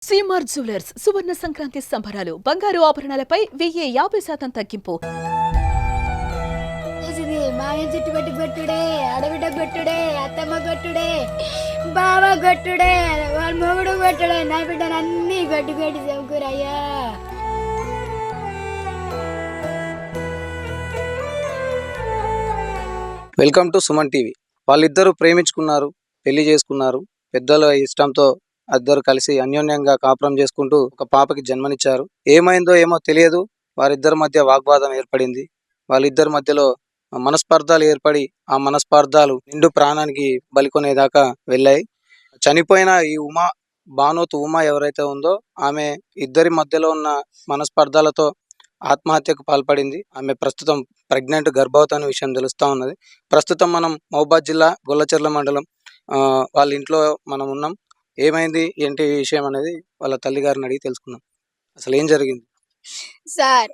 CMR jewellers సువర్ణ సంక్రాంతి సంబరాలు బంగారు ఆభరణాలపై 1050% తగ్గింపు. మాయ చుట్టు పెట్టి కొట్టుడే, అడవిడ కొట్టుడే, అత్తమ్మ కొట్టుడే, బావ కొట్టుడే, వాళ్ళ మొగుడు కొట్టుడే, నా బిడ్డను అన్ని కొట్టి కొట్టి చెప్పుకురయ్యా. Welcome to Suman TV. వాళ్ళిద్దరూ ప్రేమించుకున్నారు, పెళ్లి చేసుకున్నారు. పెద్దల ఇష్టంతో ఇద్దరు కలిసి అన్యోన్యంగా కాపురం చేసుకుంటూ ఒక పాపకి జన్మనిచ్చారు. ఏమైందో ఏమో తెలియదు, వారిద్దరి మధ్య వాగ్వాదం ఏర్పడింది. వాళ్ళిద్దరి మధ్యలో మనస్పర్ధాలు ఏర్పడి ఆ మనస్పర్ధాలు నిండు ప్రాణానికి బలికొనేదాకా వెళ్ళాయి. చనిపోయిన ఈ భానోతు ఉమా ఎవరైతే ఉందో ఆమె ఇద్దరి మధ్యలో ఉన్న మనస్పర్ధాలతో ఆత్మహత్యకు పాల్పడింది. ఆమె ప్రస్తుతం ప్రెగ్నెంట్, గర్భవతి అనే విషయం తెలుస్తూ ఉన్నది. ప్రస్తుతం మనం మహబూబాద్ జిల్లా గొల్లచెర్ల మండలం వాళ్ళ ఇంట్లో మనం ఉన్నాం. ఏమైంది ఏంటి విషయం అనేది వాళ్ళ తల్లిగారిని అడిగి తెలుసుకుందాం. అసలు ఏం జరిగింది? సార్,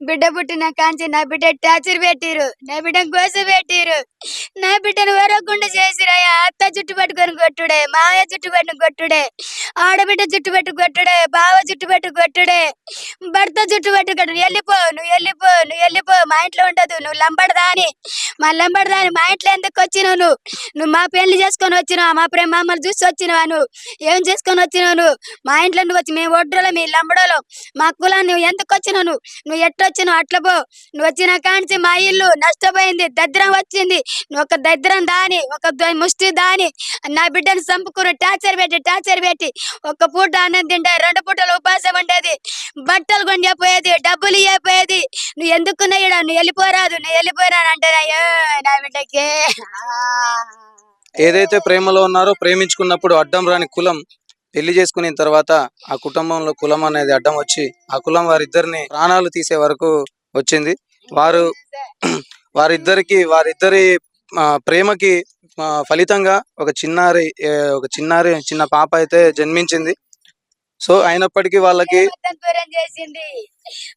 బిడ్డ పుట్టిన కాంచి నా బిడ్డ టార్చర్ పెట్టిరు, నా బిడ్డ గోస పెట్టిరు, నా బిడ్డను వరకుండా చేసిరయ్యా. అత్త జుట్టు పట్టుకొని కొట్టుడే, మావయ్య జుట్టు పట్టు కొట్టుడే, ఆడబిడ్డ జుట్టు పెట్టు కొట్టుడే, బావ జుట్టు పెట్టు కొట్టుడే, భర్త జుట్టు పెట్టు కొట్టుడు. వెళ్ళిపో, నువ్వు వెళ్ళిపో, నువ్వు వెళ్ళిపో, మా ఇంట్లో ఉండదు, నువ్వు లంబడదాని, మా లంబడదాని, మా ఇంట్లో ఎందుకు వచ్చినావు? నువ్వు మా పెళ్లి చేసుకొని వచ్చినావు, మా ప్రేమ మమ్మల్ని చూసి వచ్చినావా? నువ్వు ఏం చేసుకొని వచ్చినావు? మా ఇంట్లో నువ్వు వచ్చి మేము ఒడ్రోలో మీ లంబడలో మా కులాన్ని నువ్వు ఎందుకు వచ్చినావు? నువ్వు ఎట్టొచ్చినావు అట్లా పో. నువ్వు వచ్చిన కాంచి మా ఇల్లు నష్టపోయింది, దరిద్రం వచ్చింది. నువ్వు ఒక దరిద్రం దాని, ఒక ముష్టి దాని, నా బిడ్డను చంపుకుని టార్చర్ పెట్టి ఒక పూట అన్నం తింటే 2 పూటలు ఉపాసం ఉండేది, బట్టలు కొండిపోయేది, డబ్బులు ఇవ్వపోయేది. నువ్వు ఎందుకున్నా ఇడ, నువ్వు వెళ్ళిపోరాదు, నువ్వు వెళ్ళిపోరాను అంటే నా బిడ్డకి. ఏదైతే ప్రేమలో ఉన్నారో, ప్రేమించుకున్నప్పుడు అడ్డం రాని కులం పెళ్లి చేసుకున్న తర్వాత ఆ కుటుంబంలో కులం అనేది అడ్డం వచ్చి ఆ కులం వారిద్దరిని ప్రాణాలు తీసే వరకు వచ్చింది. వారిద్దరి ప్రేమకి ఫలితంగా ఒక చిన్న పాప అయితే జన్మించింది. సో అయినప్పటికీ వాళ్ళకి దూరం చేసింది,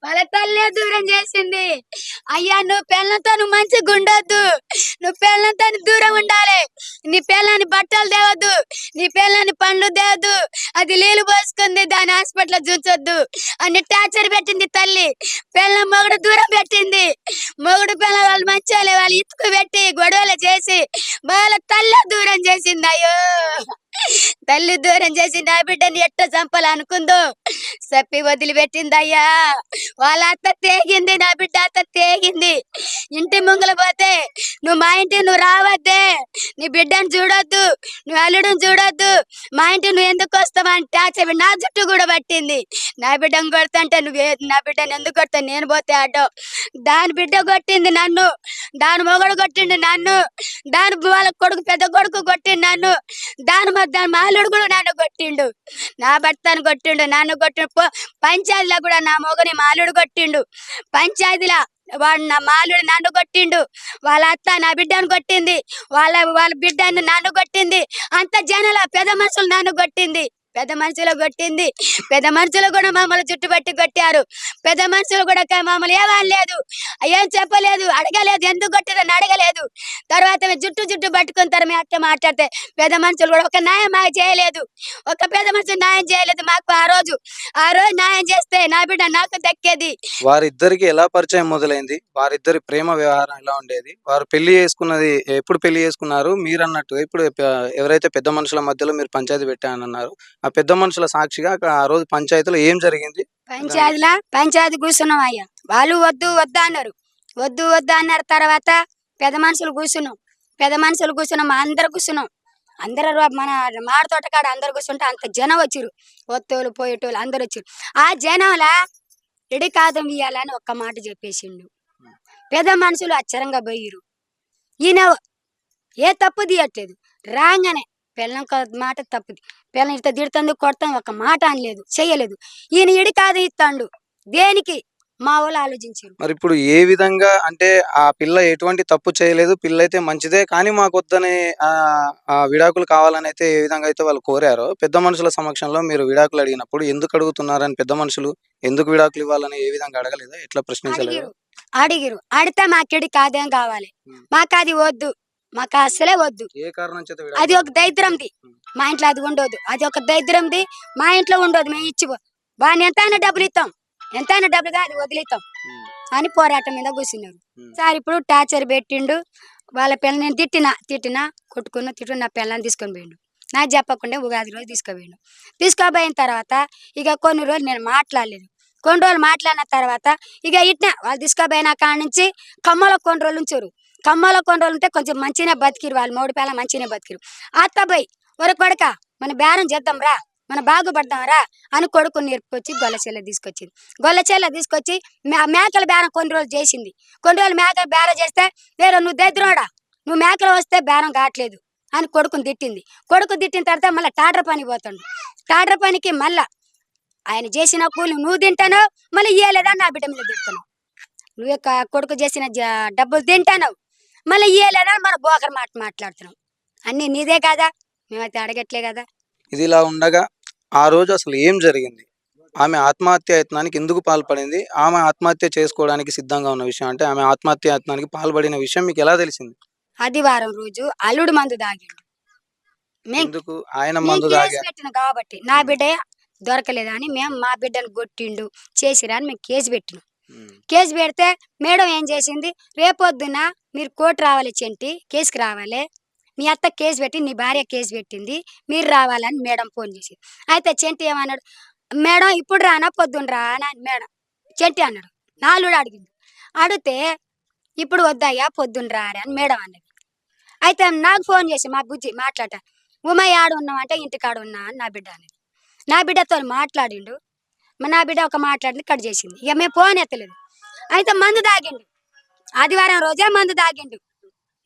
వాళ్ళ తల్లే దూరం చేసింది. అయ్యా, నువ్వు పిల్లలతో నువ్వు మంచిగా ఉండొద్దు, నువ్వు పిల్లలతో దూరం ఉండాలి. నీ పిల్లని బట్టలు తేవద్దు, నీ పిల్లని పండ్లు తేవద్దు, అది నీళ్ళు పోసుకుంది, దాని హాస్పిటల్ చూసొద్దు అని టార్చర్ పెట్టింది తల్లి. పిల్ల మొగుడు దూరం పెట్టింది, మొగుడు పిల్ల వాళ్ళు మంచి వాళ్ళు ఇతుకు పెట్టి గొడవలు చేసి వాళ్ళ తల్లే దూరం చేసింది. అయ్యో, తల్లి దూరం చేసి నా బిడ్డని ఎట్ట చంపాలనుకుందో చెప్పి వదిలిపెట్టింది. అయ్యా, వాళ్ళ అత్త తేగింది, నా బిడ్డ అత్త తేగింది. ఇంటి ముంగల పోతే నువ్వు మా ఇంటికి నువ్వు రావద్దే, నీ బిడ్డను చూడొద్దు, నువ్వు అల్లుడుని చూడొద్దు, మా ఇంటికి నువ్వు ఎందుకు వస్తావా అని టార్చర్. నా జుట్టు కూడా పట్టింది. నా బిడ్డను కొడతంటే నా బిడ్డను ఎందుకు కొడతా, నేను పోతే అడ్డో. దాని బిడ్డ కొట్టింది నన్ను, దాని మొగడు కొట్టిండు నన్ను, దాని వాళ్ళ కొడుకు పెద్ద కొడుకు కొట్టిండు నన్ను, దాని మాలుడు కూడా నన్ను కొట్టిండు, నా భర్తను కొట్టిండు, నన్ను కొట్టిండు. పంచాయతీలో కూడా నా మొగని మాలుడు కొట్టిండు, పంచాయతీలా వాడు నా మాలుడు నన్ను కొట్టిండు, వాళ్ళ అత్త నా బిడ్డను కొట్టింది, వాళ్ళ బిడ్డను నన్ను కొట్టింది. అంత జనాల పెద్ద మనుషులు నన్ను కొట్టింది, పెద్ద మనుషులు కొట్టింది. పెద్ద మనుషులు కూడా మమ్మల్ని చుట్టుపట్టి కొట్టారు. పెద్ద మనుషులు కూడా మమ్మల్ని ఏమనలేదు, ఏం చెప్పలేదు, అడగలేదు, ఎందుకు కొట్టిరని అడగలేదు. తర్వాత జుట్టు పట్టుకుంటారు మేము అట్లా మాట్లాడితే. పెద్ద మనుషులు కూడా ఒక న్యాయం మాకు చేయలేదు, ఒక పెద్ద మనుషులు న్యాయం చేయలేదు మాకు. ఆ రోజు న్యాయం చేస్తే నా బిడ్డ నాకు దక్కేది. వారిద్దరికి ఎలా పరిచయం మొదలైంది, వారిద్దరి ప్రేమ వ్యవహారం ఎలా ఉండేది, వారు పెళ్లి చేసుకున్నది ఎప్పుడు పెళ్లి చేసుకున్నారు? మీరు అన్నట్టుగా ఇప్పుడు ఎవరైతే పెద్ద మనుషుల మధ్యలో మీరు పంచాయతీ పెట్టానన్నారు, ఆ పెద్ద మనుషుల సాక్షిగా ఆ రోజు పంచాయతీలో ఏం జరిగింది? పంచాయతీ కూర్చున్నాం అయ్యా. వాళ్ళు వద్దు అన్నారు, వద్దు అన్నారు. తర్వాత పెద్ద మనుషులు కూర్చున్నాం, అందరు కూర్చున్నాం. అందరూ మన మాడ తోటకాడ అందరు కూర్చుంటే అంత జనం వచ్చిరు, వత్తోళ్ళు పోయేటోళ్ళు అందరు వచ్చిరు. ఆ జనంలా ఎడి కాదం ఇయ్యాలని ఒక్క మాట చెప్పేసిండు. పెద్ద మనుషులు అచ్చరంగా పోయిరు. ఈయన ఏ తప్పు తీయట్లేదు, రాగానే పిల్లం మాట తప్పుది, పిల్లని ఇట్లా తిడుతుంది, కొడతాం, ఒక మాట అనలేదు, చెయ్యలేదు. ఈయన ఇడి కాదు ఇస్తాడు, దేనికి మా వాళ్ళు ఆలోచించారు. మరి ఇప్పుడు ఏ విధంగా అంటే ఆ పిల్ల ఎటువంటి తప్పు చేయలేదు, పిల్ల అయితే మంచిదే, కానీ మాకు వద్దని విడాకులు కావాలని అయితే ఏ విధంగా అయితే వాళ్ళు కోరారో, పెద్ద మనుషుల సమక్షంలో మీరు విడాకులు అడిగినప్పుడు ఎందుకు అడుగుతున్నారని పెద్ద మనుషులు ఎందుకు విడాకులు ఇవ్వాలని ఏ విధంగా అడగలేదా? ఎట్లా ప్రశ్నించలేదు? అడిగిరు, అడిగితే మాకెడి కాదేం కావాలి, మాకు అది వద్దు, మాకు అసలే వద్దు. ఏ కారణం చేత అది ఒక దరిద్రంది, మా ఇంట్లో అది ఉండదు. అది ఒక దరిద్రంది, మా ఇంట్లో ఉండదు. మేము ఇచ్చిపో వాడిని ఎంతైనా డబ్బులు ఇస్తాం, ఎంతైనా డబ్బులుగా అది వదిలిస్తాం అని పోరాటం మీద కూర్చున్నారు సార్. ఇప్పుడు టార్చర్ పెట్టిండు. వాళ్ళ పిల్లల్ని నేను తిట్టినా కొట్టుకున్న నా పిల్లల్ని తీసుకొని పోయిండు. నాకు చెప్పకుండా ఉగాది రోజు తీసుకుపోయిండు. తీసుకుపోయిన తర్వాత ఇక కొన్ని రోజులు నేను మాట్లాడలేదు. కొన్ని రోజులు మాట్లాడిన తర్వాత ఇక ఇట్లా వాళ్ళు తీసుకుపోయిన కాడ నుంచి కమ్మలో కొన్ని రోజులు ఉంచారు. కమ్మలో కొన్ని రోజులు ఉంటే కొంచెం మంచిగానే బతికిరు, వాళ్ళు 3 పిల్లలు మంచిగానే బతికిరు. అత్తపోయి ఒక కొడుక మన బేరం చేద్దాం రా, మన బాగుపడదాం రా అని కొడుకుని నేర్పుకొచ్చి గొల్లచెల్ల తీసుకొచ్చింది. గొల్లచెల్ల తీసుకొచ్చి మేకల బేరం కొన్ని రోజులు చేసింది. కొన్ని రోజులు మేకల బేరం చేస్తే వేరే నువ్వు దరిద్రుడా, నువ్వు మేకలు వస్తే బేరం కావట్లేదు అని కొడుకుని తిట్టింది. కొడుకు తిట్టిన తర్వాత మళ్ళీ టాటర్ పని పోతాడు. టాటర్ పనికి మళ్ళా ఆయన చేసిన కూలి నువ్వు తింటాను, మళ్ళీ ఇయ్యలేదా నా బిడ్డ మీద తిడుతున్నావు. నువ్వు కొడుకు చేసిన డబ్బులు తింటాను, మళ్ళీ ఇయ్యలేదా మన బోకర్ మాట మాట్లాడుతున్నావు. అన్ని నీదే కదా, మేమైతే అడగట్లే కదా. ఇది ఇలా ఉండగా ఆ రోజు అసలు ఏం జరిగింది? ఆమె ఆత్మహత్య యత్నానికి ఎందుకు పాల్పడింది? ఆమె ఆత్మహత్య చేసుకోవడానికి సిద్ధంగా ఉన్న విషయం, అంటే ఆమె ఆత్మహత్య యత్నానికి పాల్పడిన విషయం మీకు ఎలా తెలిసింది? ఆదివారం రోజు అల్లుడు మందు తాగిండు. ఎందుకు ఆయన మందు తాగా? పెట్టిన కాబట్టి నా బిడ్డ దొరకలేదా అని మేము మా బిడ్డను కొట్టిండు చేసిరా అని మేము కేసు పెట్టినాం. కేసు పెడితే మేడం ఏం చేసింది, రేపొద్దున మీరు కోర్టు రావాలి, చెంటి కేసుకి రావాలి, మీ అత్త కేసు పెట్టి నీ భార్య కేసు పెట్టింది, మీరు రావాలని మేడం ఫోన్ చేసింది. అయితే చెంటి ఏమన్నాడు, మేడం ఇప్పుడు రానా పొద్దున్న రా అని మేడం చెంటి అన్నాడు. నాలుగు అడిగింది, అడిగితే ఇప్పుడు వద్దయ్యా పొద్దున్న రా అని మేడం అన్నది. అయితే నాకు ఫోన్ చేసి మా బుజ్జి మాట్లాడ, ఉమా ఆడు ఉన్నామంటే ఇంటికాడ ఉన్నా అని నా బిడ్డ అనేది. నా బిడ్డతో మాట్లాడిండు. నా బిడ్డ ఒక మాట్లాడింది, కట్ చేసింది. ఇక మేము ఫోన్ ఎత్తలేదు. అయితే మందు తాగిండు, ఆదివారం రోజే మందు తాగిండు.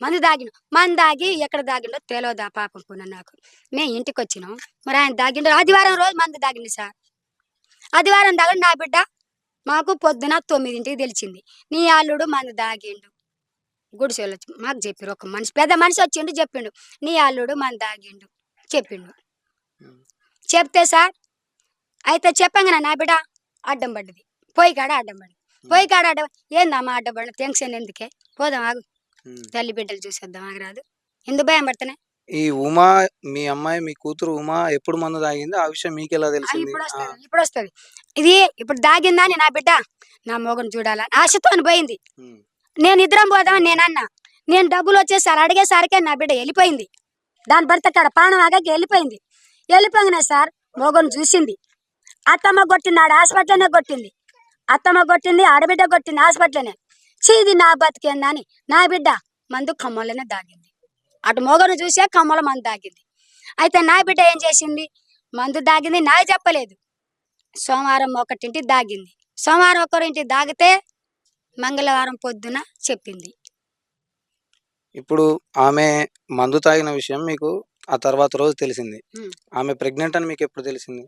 మందు దాగి ఎక్కడ దాగిండో తెలియదా పాపం పున్న నాకు. మేము ఇంటికి వచ్చినాం, మరి ఆయన దాగిండు ఆదివారం రోజు మందు దాగిండు సార్. ఆదివారం దాగండి నా బిడ్డ మాకు పొద్దున 9ంటికి తెలిసింది, నీ అల్లుడు మందు దాగిండు. గుడిసెలు మాకు చెప్పారు, ఒక మనిషి పెద్ద మనిషి వచ్చిండు చెప్పిండు, నీ అల్లుడు మందు దాగిండు చెప్పిండు. చెప్తే సార్ అయితే చెప్పంగా నా బిడ్డ అడ్డం పడ్డది, పొయ్యి కాడ అడ్డం ఏందమ్మా అడ్డం పడిన టెన్షన్ ఎందుకే, పోదాం ఆగు తల్లి బిడ్డలు చూసేద్దాం ఆగరాదు, ఎందుకు భయం పడుతున్నాయి. ఈ ఉమా మీ అమ్మాయి, మీ కూతురు ఉమా ఎప్పుడు మందు తాగింది? ఆ విషయం మీకు ఎలా తెలిసింది? ఇప్పుడు వస్తుంది ఇది. ఇప్పుడు దాగిందని నా బిడ్డ నా మొగను చూడాలని ఆశతో పోయింది. నేను ఇద్దరం పోదామని నేను అన్నా. నేను డబ్బులు వచ్చేసారి అడిగేసరికే నా బిడ్డ వెళ్ళిపోయింది. దాని భర్త కాడ ప్రాణం ఆగాకి వెళ్ళిపోయినా సార్ మొగను చూసింది. అత్తమ్మ కొట్టింది, ఆడ హాస్పిటల్నే కొట్టింది. అత్తమ్మ కొట్టింది, ఆడబిడ్డ కొట్టింది హాస్పిటల్నే. చీది నా బతికేందని నా బిడ్డ మందు కమ్మలోనే దాగింది. అటు మొగను చూసే కమ్మల మందు దాగింది. అయితే నా బిడ్డ ఏం చేసింది, మందు దాగింది నాకు చెప్పలేదు. సోమవారం ఒకటింటి దాగింది, సోమవారం ఒకరింటి దాగితే మంగళవారం పొద్దున చెప్పింది. ఇప్పుడు ఆమె మందు తాగిన విషయం మీకు ఆ తర్వాత రోజు తెలిసింది. ఆమె ప్రెగ్నెంట్ అని మీకు ఎప్పుడు తెలిసింది?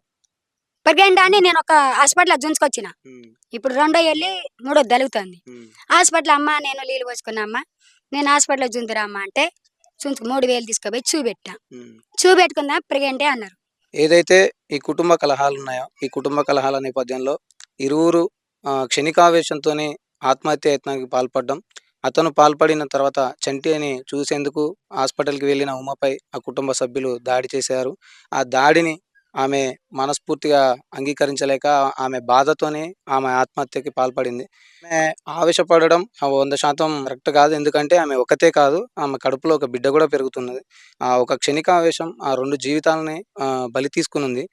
ప్రెగ్నెంట్ అని నేను ఒక హాస్పిటల్ జుంచుకొచ్చిన. ఇప్పుడు 2వ వెళ్ళి 3వ దలుగుతుంది. హాస్పిటల్ అమ్మ నేను నీళ్ళు పోసుకున్నా అమ్మ, నేను హాస్పిటల్ జుంతురా అమ్మ అంటే చుంచుకు 3000 తీసుకుపోయి చూపెట్టుకున్నా ప్రెగ్నెంటే అన్నారు. ఏదైతే ఈ కుటుంబ కలహాలు ఉన్నాయో, ఈ కుటుంబ కలహాల నేపథ్యంలో ఇరువురు క్షణికావేశంతోనే ఆత్మహత్య యత్నానికి పాల్పడడం, అతను పాల్పడిన తర్వాత చంటి అని చూసేందుకు హాస్పిటల్కి వెళ్ళిన ఉమపై ఆ కుటుంబ సభ్యులు దాడి చేశారు. ఆ దాడిని ఆమె మనస్ఫూర్తిగా అంగీకరించలేక ఆమె బాధతోనే ఆమె ఆత్మహత్యకి పాల్పడింది. ఆమె ఆవేశపడడం 100% కరెక్ట్ కాదు. ఎందుకంటే ఆమె ఒకతే కాదు, ఆమె కడుపులో ఒక బిడ్డ కూడా పెరుగుతున్నది. ఒక క్షణికావేశం ఆ 2 జీవితాలని బలి తీసుకునుంది.